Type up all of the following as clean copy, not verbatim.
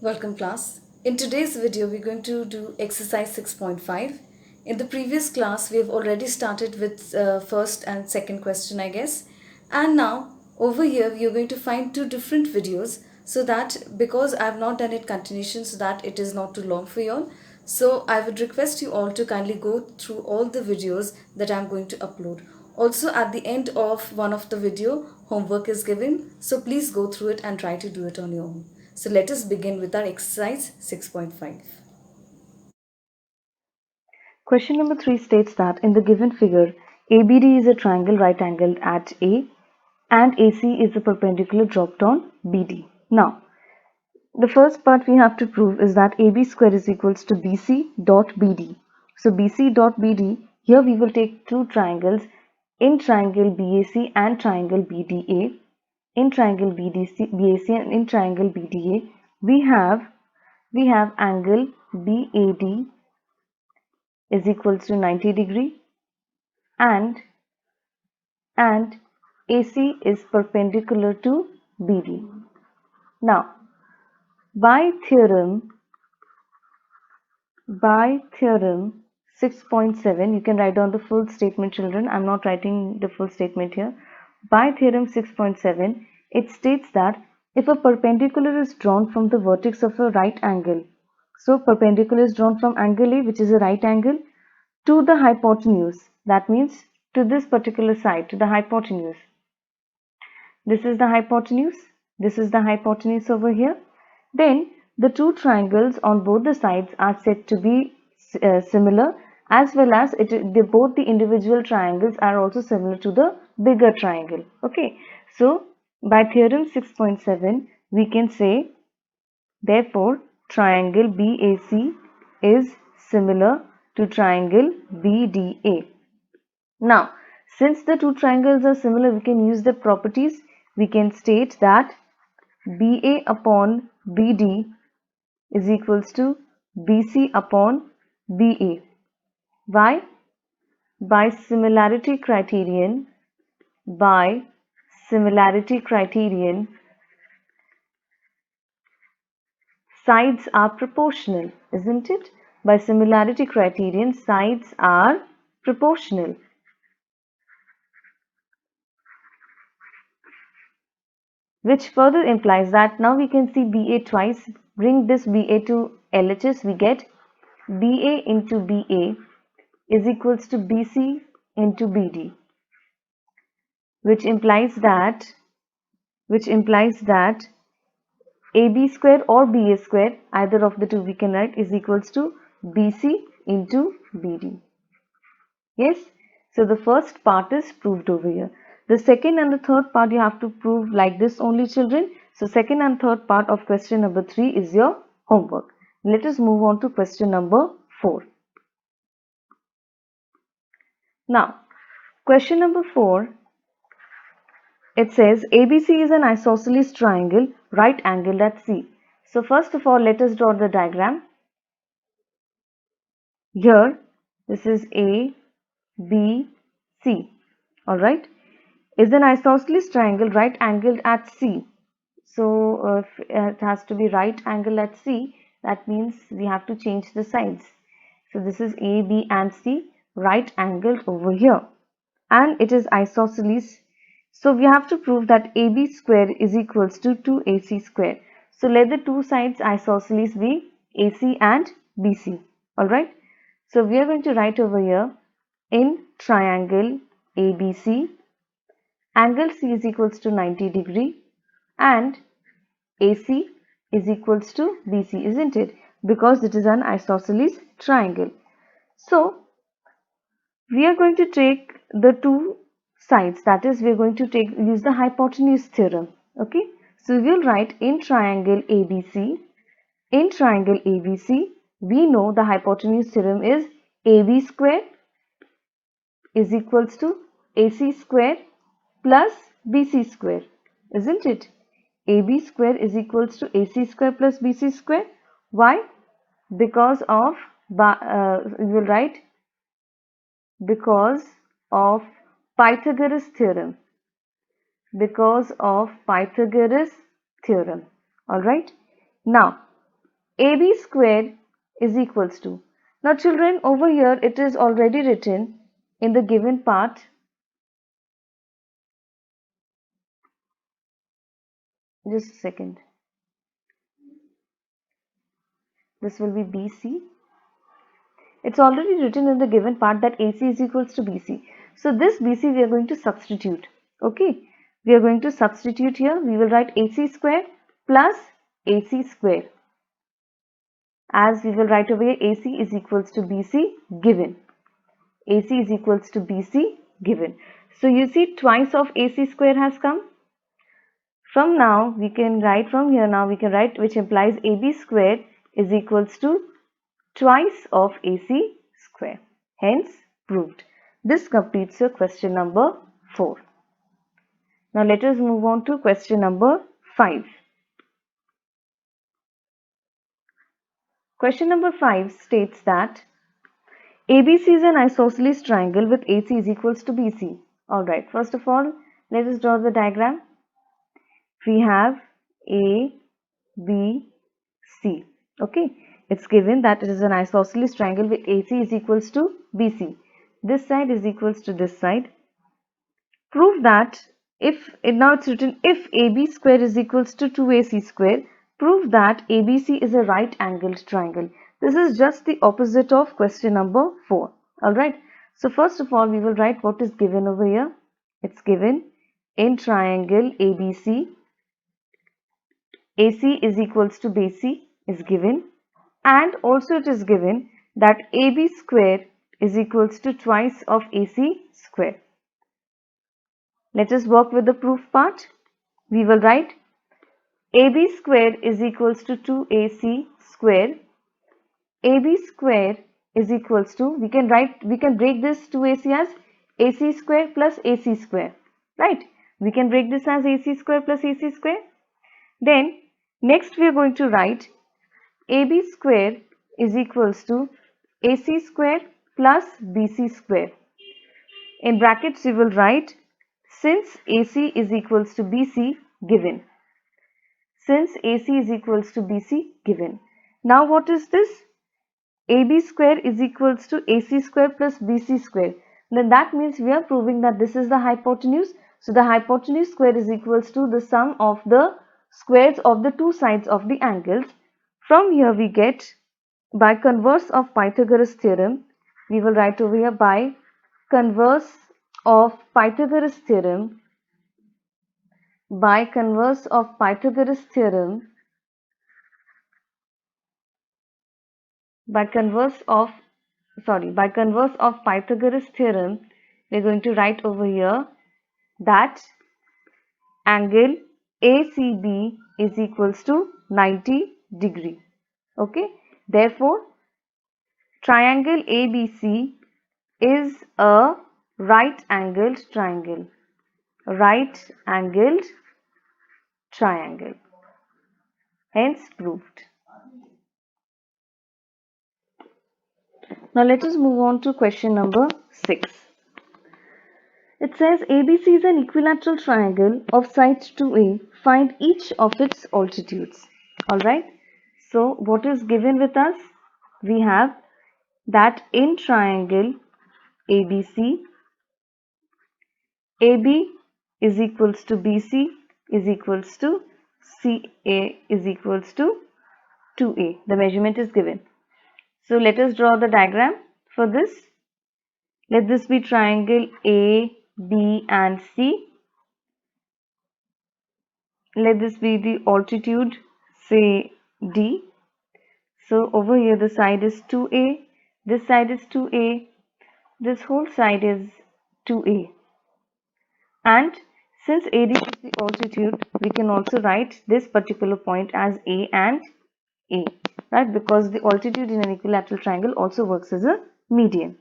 Welcome class. In today's video we're going to do exercise 6.5. In the previous class we have already started with first and second question I guess. And now over here we are going to find two different videos so that because I have not done it continuation so that it is not too long for you all. So I would request you all to kindly go through all the videos that I am going to upload. Also at the end of one of the video homework is given, so please go through it and try to do it on your own. So let us begin with our exercise 6.5. Question number 3 states that in the given figure, ABD is a triangle right angled at A and AC is the perpendicular dropped on BD. Now, the first part we have to prove is that AB square is equals to BC dot BD. So BC dot BD, here we will take two triangles in triangle BAC and triangle BDA. In triangle BAC and in triangle BDA, we have angle BAD is equals to 90 degree and AC is perpendicular to BD. Now, by theorem 6.7, you can write down the full statement, children. I'm not writing the full statement here. By theorem 6.7, it states that if a perpendicular is drawn from the vertex of a right angle, so perpendicular is drawn from angle A, which is a right angle, to the hypotenuse, that means to this particular side, to the hypotenuse. This is the hypotenuse. This is the hypotenuse over here. Then the two triangles on both the sides are said to be similar, as well as both the individual triangles are also similar to the bigger triangle. Okay. So by theorem 6.7 we can say, therefore triangle BAC is similar to triangle BDA. Now, since the two triangles are similar, we can use the properties. We can state that BA upon BD is equals to BC upon BA. Why? By similarity criterion, by similarity criterion, sides are proportional, isn't it? By similarity criterion, sides are proportional. Which further implies that now we can see BA twice. Bring this BA to LHS, we get BA into BA is equals to BC into BD, which implies that AB square or BA square, either of the two we can write, is equals to BC into BD. Yes, so the first part is proved over here. The second and the third part you have to prove like this only, children. So second and third part of question number 3 is your homework. Let us move on to question number 4. Now, question number 4, it says ABC is an isosceles triangle right angled at C. So first of all, let us draw the diagram. Here, this is A, B, C. Alright, is an isosceles triangle right angled at C. So if it has to be right angle at C, that means we have to change the sides. So this is A, B and C right angled over here, and it is isosceles. So we have to prove that AB square is equals to 2AC square. So let the two sides isosceles be AC and BC. Alright. So we are going to write over here, in triangle ABC, angle C is equals to 90 degree and AC is equals to BC, isn't it? Because it is an isosceles triangle. So we are going to take the two sides, that is we are going to use the hypotenuse theorem. Okay, so we will write in triangle ABC, we know the hypotenuse theorem is AB square is equals to AC square plus BC square, isn't it? AB square is equals to AC square plus BC square. Why? Because of we will write because of Pythagoras theorem. Because of Pythagoras theorem. All right. Now, AB square is equals to. Now children, over here it is already written in the given part. Just a second. This will be BC. It's already written in the given part that AC is equals to BC. So this BC we are going to substitute. Okay. We are going to substitute here. We will write AC square plus AC square. As we will write over here, AC is equals to BC given. AC is equals to BC given. So you see twice of AC square has come. From now we can write from here now we can write, which implies AB square is equals to twice of AC square. Hence proved. This completes your question number 4. Now let us move on to question number 5. Question number 5 states that ABC is an isosceles triangle with AC is equals to BC. Alright, first of all, let us draw the diagram. We have A, B, C. Okay, it's given that it is an isosceles triangle with AC is equals to BC. This side is equals to this side. Prove that now it's written if AB square is equals to 2AC square, prove that ABC is a right angled triangle. This is just the opposite of question number 4. Alright, so first of all we will write what is given over here. It's given in triangle ABC, AC is equals to BC is given, and also it is given that AB square is equals to twice of AC square. Let us work with the proof part. We will write AB square is equals to 2AC square. AB square is equals to, we can break this 2AC as AC square plus AC square, right? We can break this as AC square plus AC square. Then next we are going to write AB square is equals to AC square plus BC square. In brackets we will write, since AC is equals to BC given. Since AC is equals to BC given. Now what is this? AB square is equals to AC square plus BC square. Then that means we are proving that this is the hypotenuse. So the hypotenuse square is equals to the sum of the squares of the two sides of the angles. From here we get, by converse of Pythagoras theorem, we will write over here by converse of Pythagoras theorem, by converse of Pythagoras theorem, by converse of Pythagoras theorem, we are going to write over here that angle ACB is equals to 90 degree. Okay, therefore triangle ABC is a right angled triangle. Right angled triangle. Hence proved. Now let us move on to question number 6. It says ABC is an equilateral triangle of sides 2A. Find each of its altitudes. Alright. So what is given with us? We have that in triangle ABC, AB is equals to BC is equals to CA is equals to 2A. The measurement is given. So let us draw the diagram for this. Let this be triangle A, B and C. Let this be the altitude, say D. So over here the side is 2A, this side is 2A, this whole side is 2A. And since AD is the altitude, we can also write this particular point as A and A, right? Because the altitude in an equilateral triangle also works as a median.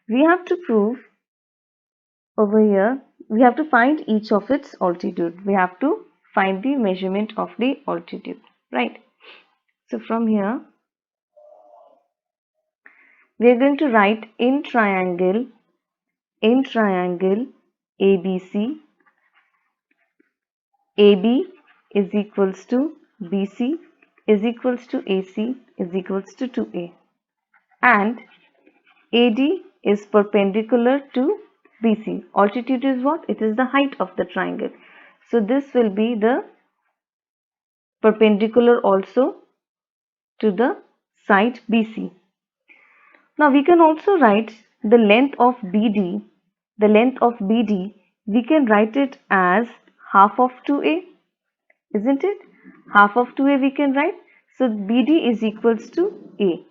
We have to prove over here, we have to find each of its altitude. We have to find the measurement of the altitude, right? So from here, we are going to write in triangle ABC, AB is equals to BC is equals to AC is equals to 2A, and AD is perpendicular to BC. Altitude is what? It is the height of the triangle. So this will be the perpendicular also to the side BC. Now we can also write the length of BD. The length of BD, we can write it as half of 2A, isn't it? Half of 2A we can write. So BD is equals to A.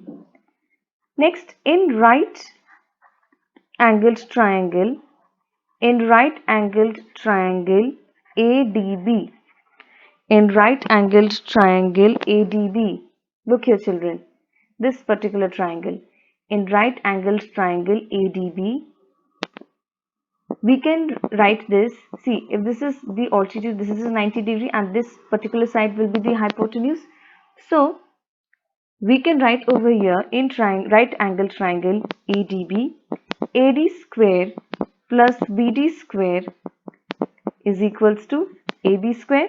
Next, in right angled triangle, ADB, in right angled triangle ADB, look here children, this particular triangle, in right angled triangle ADB, we can write this. See, if this is the altitude, this is a 90 degree and this particular side will be the hypotenuse. So we can write over here in right angle triangle ADB, AD square plus BD square is equals to AB square.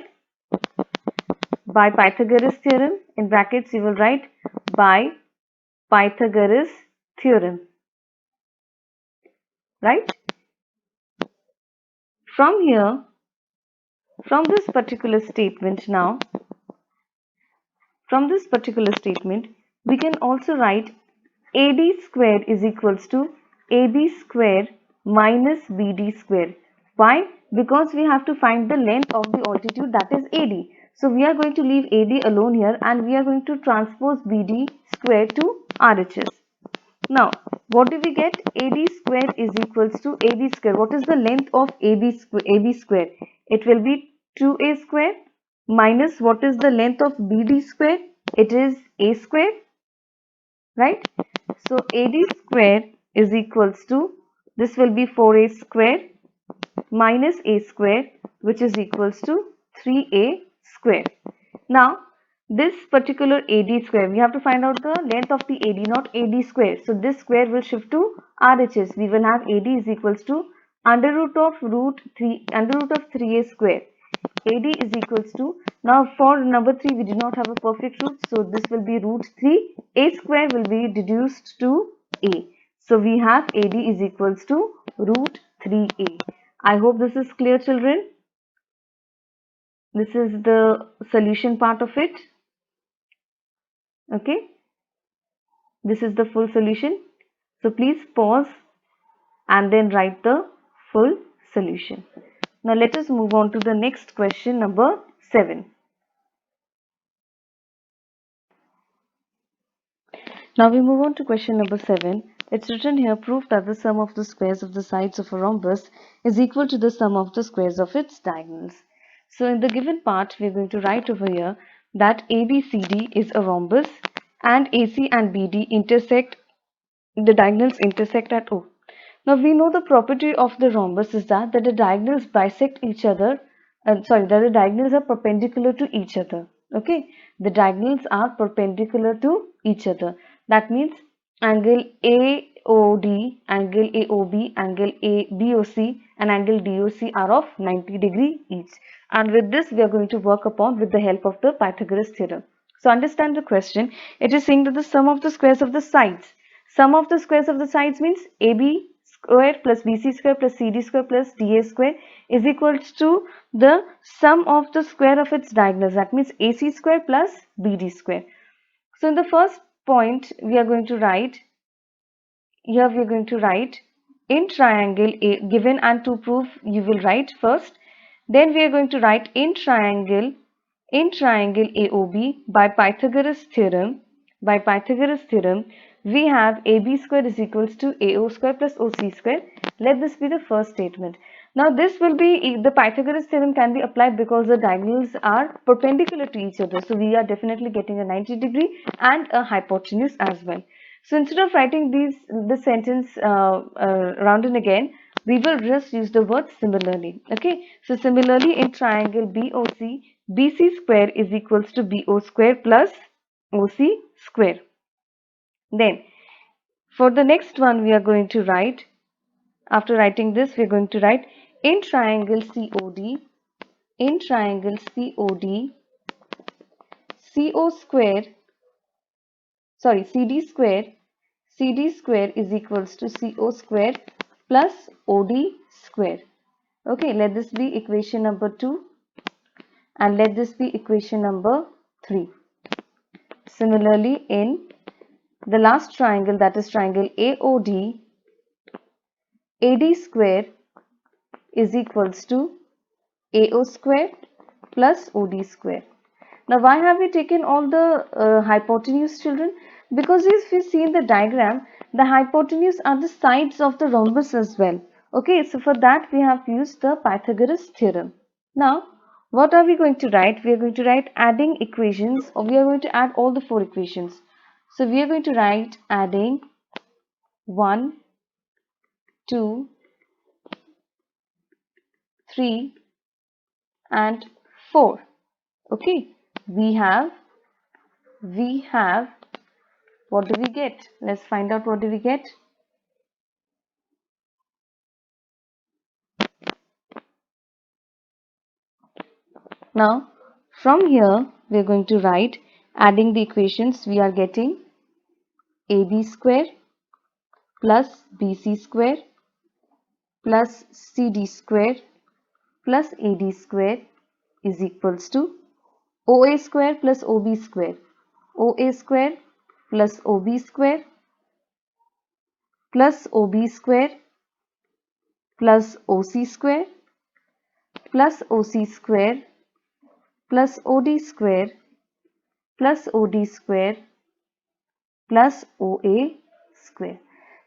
By Pythagoras theorem, in brackets you will write by Pythagoras theorem, right? From here, from this particular statement now, from this particular statement, we can also write AD square is equals to AB square minus BD square. Why? Because we have to find the length of the altitude, that is AD. So we are going to leave AD alone here and we are going to transpose BD square to RHS. Now, what do we get? AD square is equals to AB square. What is the length of AB square? It will be 2A square minus what is the length of BD square? It is A square, right? So AD square is equals to, this will be 4A square minus A square, which is equals to 3A square. Now, this particular AD square, we have to find out the length of the AD, not AD square. So this square will shift to RHS. We will have AD is equals to under root of 3A square. AD is equals to, now for number 3 we do not have a perfect root, so this will be root 3. A square will be deduced to A. So we have AD is equals to root 3A. I hope this is clear children. This is the solution part of it. Okay, this is the full solution. So please pause and then write the full solution. Now let us move on to the next question, number 7. Now we move on to question number 7. It's written here, prove that the sum of the squares of the sides of a rhombus is equal to the sum of the squares of its diagonals. So in the given part, we're going to write over here that ABCD is a rhombus and AC and BD intersect, the diagonals intersect at O. Now we know the property of the rhombus is that the diagonals bisect each other, that the diagonals are perpendicular to each other. Okay, the diagonals are perpendicular to each other. That means angle AOD, angle AOB, angle ABOC and angle DOC are of 90 degree each. And with this we are going to work upon with the help of the Pythagoras theorem. So understand the question. It is saying that the sum of the squares of the sides. Sum of the squares of the sides means AB square plus BC square plus CD square plus DA square is equals to the sum of the square of its diagonals. That means AC square plus BD square. So in the first point we are going to write, here we are going to write in triangle A given, and to prove you will write first. Then we are going to write in triangle AOB by Pythagoras theorem. By Pythagoras theorem, we have AB square is equals to AO square plus OC square. Let this be the first statement. Now this will be, the Pythagoras theorem can be applied because the diagonals are perpendicular to each other. So we are definitely getting a 90 degree and a hypotenuse as well. So instead of writing this sentence round and again, we will just use the word similarly. Okay, so similarly in triangle BOC, BC square is equals to BO square plus OC square. Then for the next one we are going to write, after writing this we are going to write in triangle COD, CO square, sorry, CD square is equals to CO square plus OD square. Okay, let this be equation number 2 and let this be equation number 3. Similarly, in the last triangle, that is triangle AOD, AD square is equals to AO square plus OD square. Now, why have we taken all the hypotenuse, children? Because if we see in the diagram, the hypotenuse are the sides of the rhombus as well. Okay, so for that we have used the Pythagoras theorem. Now, what are we going to write? We are going to write adding equations, or we are going to add all the 4 equations. So, we are going to write adding 1, 2, 3 and 4. Okay, we have, what do we get? Let's find out what do we get. Now, from here, we are going to write, adding the equations, we are getting AB square plus BC square plus CD square plus AD square is equals to OA square plus OB square, OA square plus OB square plus OB square plus OC square plus OC square plus OD square plus OD square plus OA square.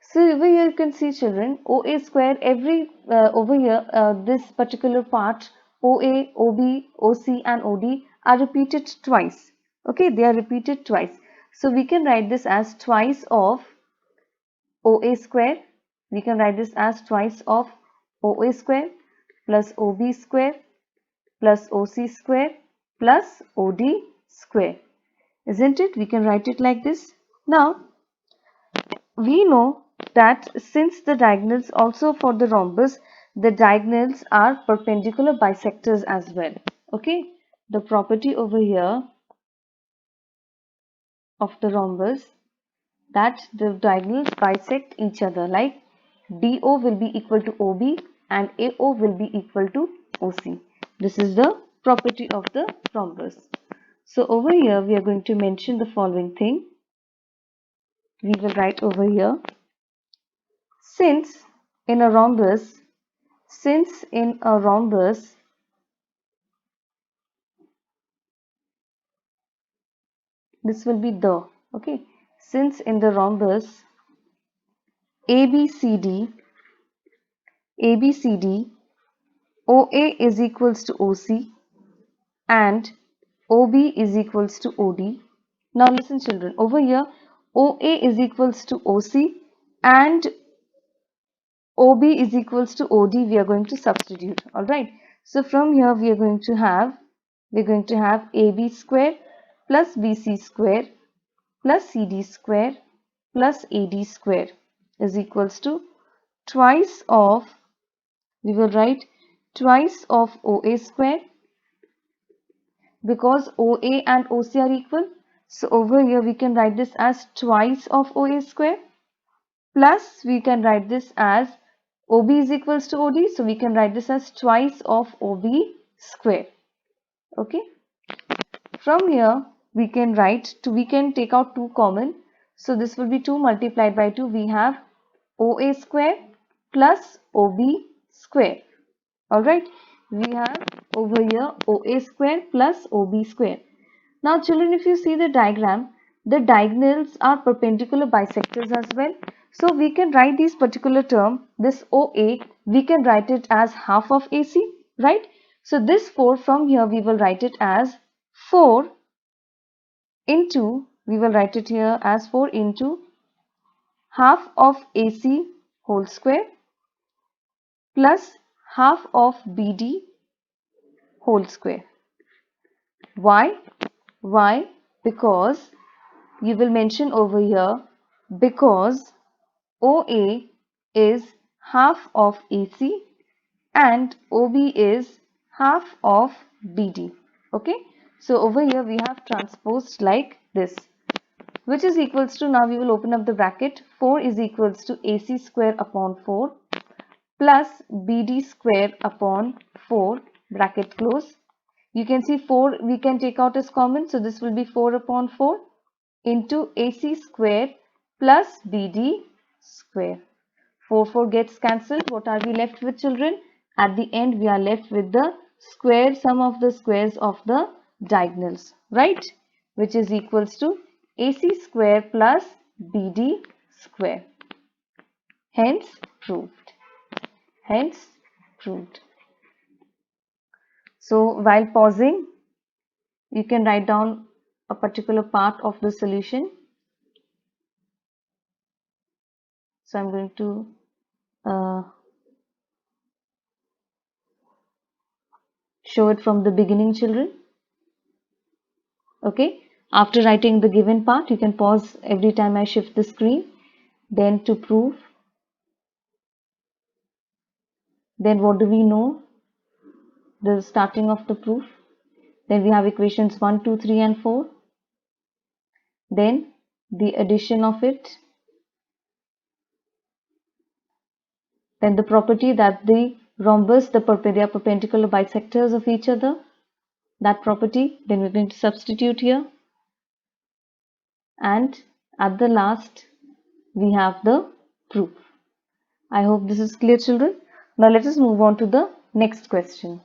So over here you can see, children, OA square, every over here this particular part OA, OB, OC and OD are repeated twice. Okay, they are repeated twice. So we can write this as twice of OA square. We can write this as twice of OA square plus OB square plus OC square plus OD square. Isn't it? We can write it like this. Now, we know that since the diagonals, also for the rhombus, the diagonals are perpendicular bisectors as well. Okay, the property over here of the rhombus, that the diagonals bisect each other, like DO will be equal to OB and AO will be equal to OC. This is the property of the rhombus. So over here we are going to mention the following thing. We will write over here, since in a rhombus, this will be the, okay, since in the rhombus ABCD, OA is equals to OC and OB is equals to OD. Now listen, children, over here OA is equals to OC and OB is equals to OD, we are going to substitute. All right, so from here we are going to have AB square plus BC square plus CD square plus AD square is equals to twice of, we will write twice of OA square, because OA and OC are equal. So over here we can write this as twice of OA square, plus we can write this as OB is equals to OD, so we can write this as twice of OB square. Okay, from here we can take out 2 common, so this will be 2 multiplied by 2, we have OA square plus OB square. All right, we have over here OA square plus OB square. Now children, if you see the diagram, the diagonals are perpendicular bisectors as well. So we can write this particular term, this OA, we can write it as half of AC, right? So this 4, from here we will write it as 4 into, we will write it here as 4 into half of AC whole square plus half of BD whole square. Why? Why? Because you will mention over here, because OA is half of AC and OB is half of BD. Okay, So over here we have transposed like this, which is equals to, now we will open up the bracket, 4 is equals to AC square upon 4 plus BD square upon 4, bracket close. You can see 4 we can take out as common, so this will be 4 upon 4 into AC square plus BD square. 4 gets cancelled. What are we left with, children? At the end we are left with the square sum of the squares of the diagonals, right? Which is equals to AC square plus BD square. Hence proved. Hence proved. So while pausing, you can write down a particular part of the solution. So I'm going to show it from the beginning, children. Okay, after writing the given part, you can pause every time I shift the screen. Then to prove, then what do we know? The starting of the proof. Then we have equations 1, 2, 3 and 4. Then the addition of it. Then the property that the rhombus, they are perpendicular bisectors of each other. That property, then we're going to substitute here. And at the last, we have the proof. I hope this is clear, children. Now let us move on to the next question.